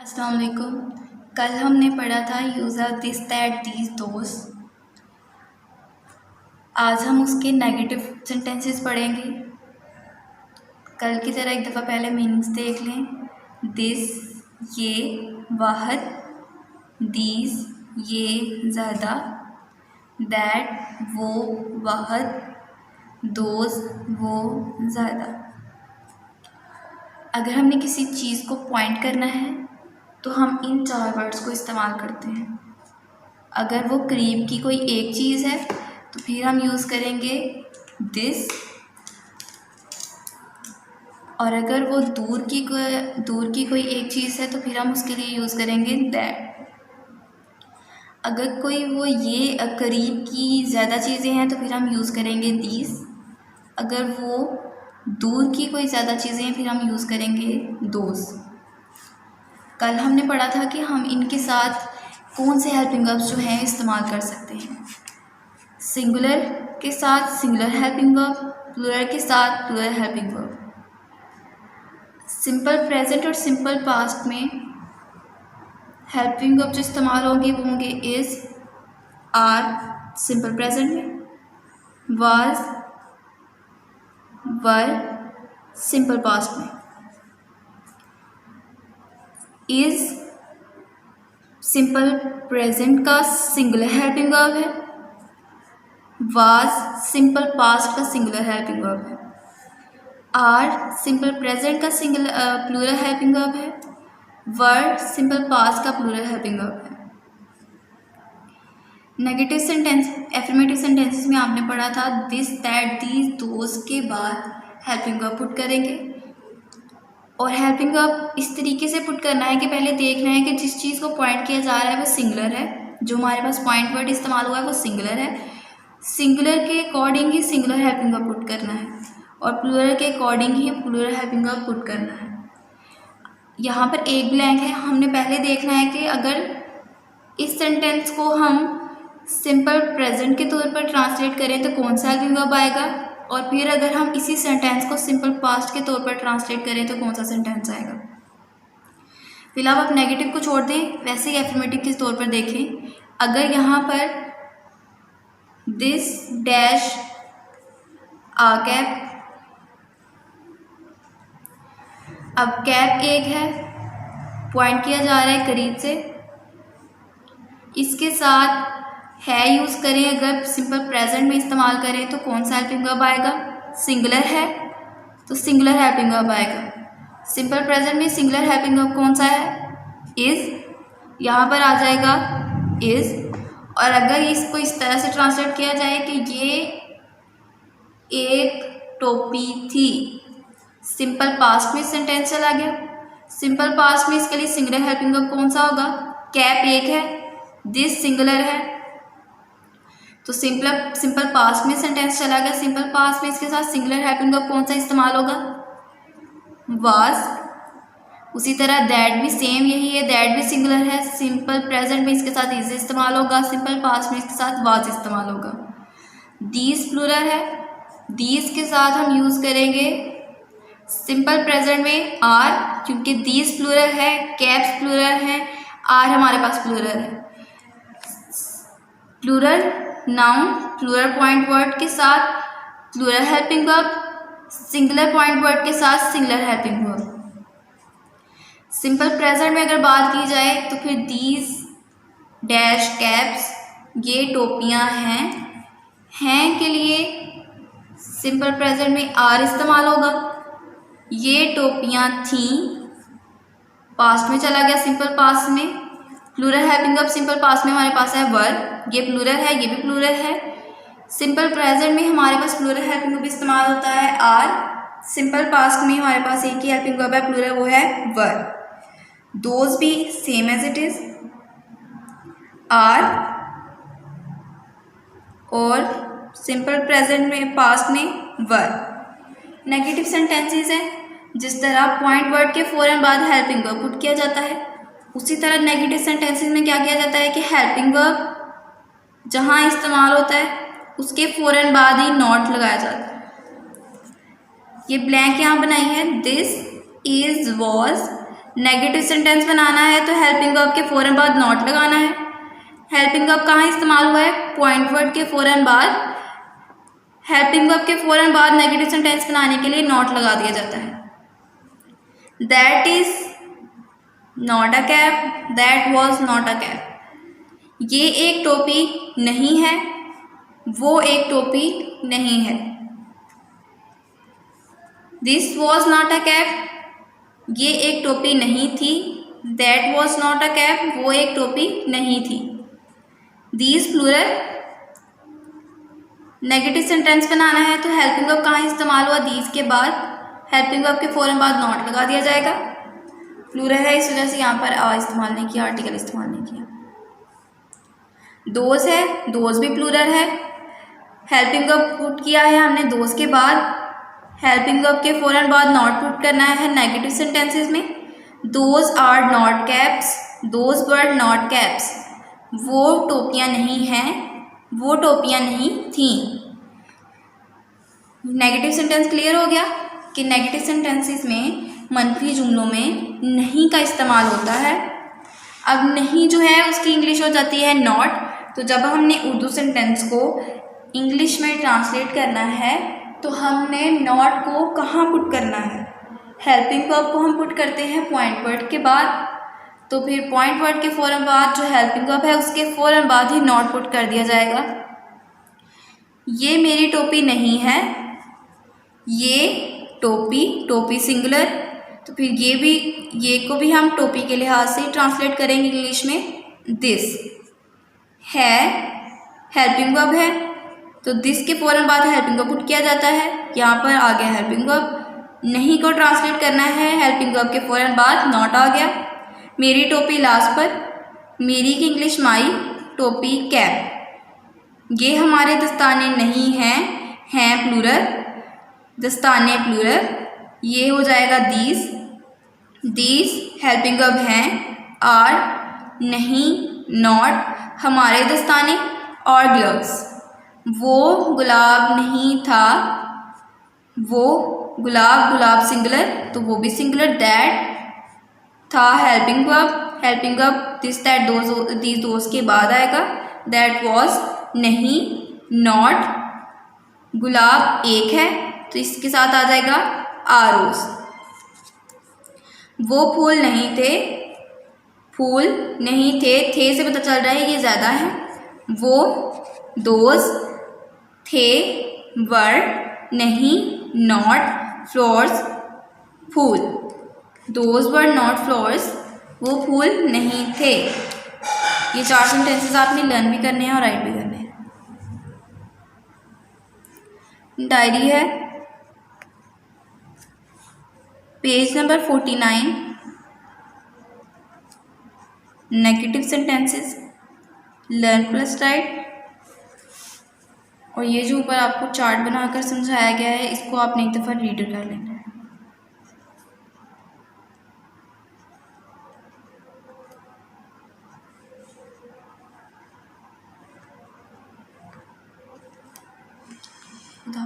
अस्सलाम वालेकुम। कल हमने पढ़ा था यूज़र दिस दैट दीज दोस। आज हम उसके नेगेटिव सेंटेंसेस पढ़ेंगे। कल की तरह एक दफ़ा पहले मीनिंग्स देख लें। दिस ये, वाहद, दीज ये ज़्यादा, दैट वो वाहद, दोज वो ज़्यादा। अगर हमने किसी चीज़ को पॉइंट करना है तो हम इन चार वर्ड्स को इस्तेमाल करते हैं। अगर वो करीब की कोई एक चीज़ है तो फिर हम यूज़ करेंगे दिस, और अगर वो दूर की कोई एक चीज़ है तो फिर हम उसके लिए यूज़ करेंगे दैट। अगर कोई वो ये करीब की ज़्यादा चीज़ें हैं तो फिर हम यूज़ करेंगे दीज। अगर वो दूर की कोई ज़्यादा चीज़ें हैं फिर हम यूज़ करेंगे दोज। कल हमने पढ़ा था कि हम इनके साथ कौन से हेल्पिंग वर्ब्स जो हैं इस्तेमाल कर सकते हैं। सिंगुलर के साथ सिंगुलर हेल्पिंग वर्ब, प्लूरल के साथ plural helping verb. Simple present और सिंपल पास्ट में हेल्पिंग वर्ब जो इस्तेमाल होंगे वो होंगे इज़, आर सिंपल प्रेजेंट में, वाज, वर सिंपल पास्ट में। इज़ सिंपल प्रेजेंट का सिंगुलर हेल्पिंग वर्ब है, वाज सिंपल पास्ट का सिंगुलर हेल्पिंग वर्ब है, आर सिंपल प्रेजेंट का प्लूरल हेल्पिंग वर्ब है, वर सिंपल पास्ट का प्लूरल हेल्पिंग वर्ब है। नेगेटिव सेंटेंस, एफर्मेटिव सेंटेंसेस में आपने पढ़ा था दिस दैट दीज दोज के बाद हेल्पिंग वर्ब पुट करेंगे। और हेल्पिंग वर्ब इस तरीके से पुट करना है कि पहले देखना है कि जिस चीज़ को पॉइंट किया जा रहा है वो सिंगुलर है, जो हमारे पास पॉइंट वर्ड इस्तेमाल हुआ है वो सिंगुलर है। सिंगुलर के अकॉर्डिंग ही सिंगुलर हेल्पिंग वर्ब पुट करना है और प्लूरल के अकॉर्डिंग ही प्लूरल हेल्पिंग वर्ब पुट करना है। यहाँ पर एक ब्लैंक है, हमने पहले देखना है कि अगर इस सेंटेंस को हम सिंपल प्रेजेंट के तौर पर ट्रांसलेट करें तो कौन सा हेल्पिंग वर्ब आएगा, और फिर अगर हम इसी सेंटेंस को सिंपल पास्ट के तौर पर ट्रांसलेट करें तो कौन सा सेंटेंस आएगा। फिलहाल आप नेगेटिव को छोड़ दें, वैसे ही एफर्मेटिव के तौर पर देखें। अगर यहाँ पर दिस डैश आ कैप, अब कैप एक है, पॉइंट किया जा रहा है करीब से, इसके साथ है यूज़ करें। अगर सिंपल प्रेजेंट में इस्तेमाल करें तो कौन सा हेल्पिंग वर्ब आएगा, सिंगुलर है तो सिंगुलर हेल्पिंग वर्ब आएगा। सिंपल प्रेजेंट में सिंगुलर हेल्पिंग वर्ब कौन सा है, इज़, यहाँ पर आ जाएगा इज़। और अगर इसको इस तरह से ट्रांसलेट किया जाए कि ये एक टोपी थी, सिंपल पास्ट में सेंटेंस चला गया। सिंपल पास्ट में इसके लिए सिंगुलर हेल्पिंग वर्ब कौन सा होगा, कैप एक है, दिस सिंगुलर है तो सिंपल पास्ट में सेंटेंस चला गया। सिंपल पास्ट में इसके साथ सिंगुलर हेल्पिंग वर्ब कौन सा इस्तेमाल होगा, वाज। उसी तरह दैट भी सेम यही है, दैट भी सिंगुलर है। सिंपल प्रेजेंट में इसके साथ इज इस्तेमाल होगा, सिंपल पास्ट में इसके साथ वाज इस्तेमाल होगा। दीज प्लूरल है, दीज के साथ हम यूज़ करेंगे सिंपल प्रेजेंट में आर, क्योंकि दीज प्लूरल है, कैप्स प्लूरल है, आर हमारे पास प्लूरल है। Plural noun plural point word के साथ plural helping verb, singular point word के साथ singular helping verb. Simple present में अगर बात की जाए तो फिर दीज डैश कैप्स ये टोपियां हैं के लिए सिंपल प्रेजेंट में आर इस्तेमाल होगा। ये टोपियां थीं, पास्ट में चला गया सिंपल पास्ट में। Plural helping verb simple past में हमारे पास है वर, ये प्लूरल है, ये भी प्लूरल है। सिंपल प्रेजेंट में हमारे पास प्लूरल हेल्पिंग वर्ब इस्तेमाल होता है आर, सिंपल पास्ट में हमारे पास एक ही हेल्पिंग वर्ब है प्लूरल, वो है वर। दोज भी same as it is are, और सिंपल प्रेजेंट में पास्ट में वर। नेगेटिव सेंटेंसेस है, जिस तरह पॉइंट वर्ड के फौरन बाद हेल्पिंग वर्ब पुट किया जाता है, उसी तरह नेगेटिव सेंटेंसेस में क्या किया जाता है कि हेल्पिंग वर्ब जहाँ इस्तेमाल होता है उसके फौरन बाद ही नॉट लगाया जाता है। ये ब्लैंक यहाँ बनाई है, this is was negative sentence बनाना है तो हेल्पिंग वर्ब के फ़ौरन बाद नॉट लगाना है। हेल्पिंग वर्ब कहाँ इस्तेमाल हुआ है? पॉइंट वर्ड के फ़ौरन बाद। हेल्पिंग वर्ब के फ़ौरन बाद नेगेटिव सेंटेंस बनाने के लिए नॉट लगा दिया जाता है। That is not a cap, that was not a cap. ये एक टोपी नहीं है, वो एक टोपी नहीं है। This was not a cap, ये एक टोपी नहीं थी। That was not a cap, वो एक टोपी नहीं थी। These plural. नेगेटिव सेंटेंस बनाना है तो हेल्पिंग वर्ब कहाँ इस्तेमाल हुआ? दीज के बाद। हेल्पिंग वर्ब के फ़ौरन बाद नॉट लगा दिया जाएगा। प्लूरल है इस वजह से यहाँ पर आ इस्तेमाल नहीं किया, आर्टिकल इस्तेमाल नहीं किया। दोज है, दोज भी प्लूरल है। हेल्पिंग वर्ब पुट किया है हमने दोज के बाद। हेल्पिंग वर्ब के फ़ौरन बाद नॉट पुट करना है नेगेटिव सेंटेंसेस में। Those are not caps, those were not caps. वो टोपियाँ नहीं हैं, वो टोपियाँ नहीं थीं। नेगेटिव सेंटेंस क्लियर हो गया कि नेगेटिव सेंटेंसेस में, मनफी जुमलों में नहीं का इस्तेमाल होता है। अब नहीं जो है उसकी इंग्लिश हो जाती है नॉट। तो जब हमने उर्दू सेंटेंस को इंग्लिश में ट्रांसलेट करना है तो हमने नॉट को कहाँ पुट करना है? हेल्पिंग वर्ब को हम पुट करते हैं पॉइंट वर्ड के बाद। तो फिर पॉइंट वर्ड के फ़ौरन बाद जो हेल्पिंग वर्ब है उसके फ़ौरन बाद ही नॉट पुट कर दिया जाएगा। ये मेरी टोपी नहीं है, ये टोपी, टोपी सिंगुलर। तो फिर ये को भी हम टोपी के लिहाज से ट्रांसलेट करेंगे इंग्लिश में। दिस है हेल्पिंग वर्ब है, तो दिस के फ़ौरन बाद हेल्पिंग वर्ब पुट किया जाता है। यहाँ पर आ गया हेल्पिंग वर्ब। नहीं को ट्रांसलेट करना है, हेल्पिंग वर्ब के फ़ौरन बाद नॉट आ गया। मेरी टोपी लास्ट पर, मेरी की इंग्लिश माई, टोपी कैप। ये हमारे दस्ताने नहीं हैं प्लूरल, दस्ताने प्लूरल। ये हो जाएगा दीज, दीज हेल्पिंग वर्ब हैं। आर नहीं, नॉट हमारे दस्ताने। और ग्लव्स, वो गुलाब नहीं था, वो गुलाब, गुलाब सिंगुलर तो वो भी सिंगुलर। दैट था helping verb, helping verb this that those these those के बाद आएगा। दैट वॉज नहीं, नॉट गुलाब एक है तो इसके साथ आ जाएगा आरोज। वो फूल नहीं थे, फूल नहीं थे से पता चल रहा है ये ज़्यादा है। वो, दोज, थे, वर, नहीं, नॉट, फ्लावर्स, फूल। दोज वर नॉट फ्लावर्स, वो फूल नहीं थे। ये 4 सेंटेंसेस आपने लर्न भी करने हैं और राइट भी करने हैं। डायरी है, page number 49। Negative sentences, learn plus right. और ये जो ऊपर आपको चार्ट बनाकर समझाया गया है इसको आपने एक दफ़ा रीड कर लेना है। खुदा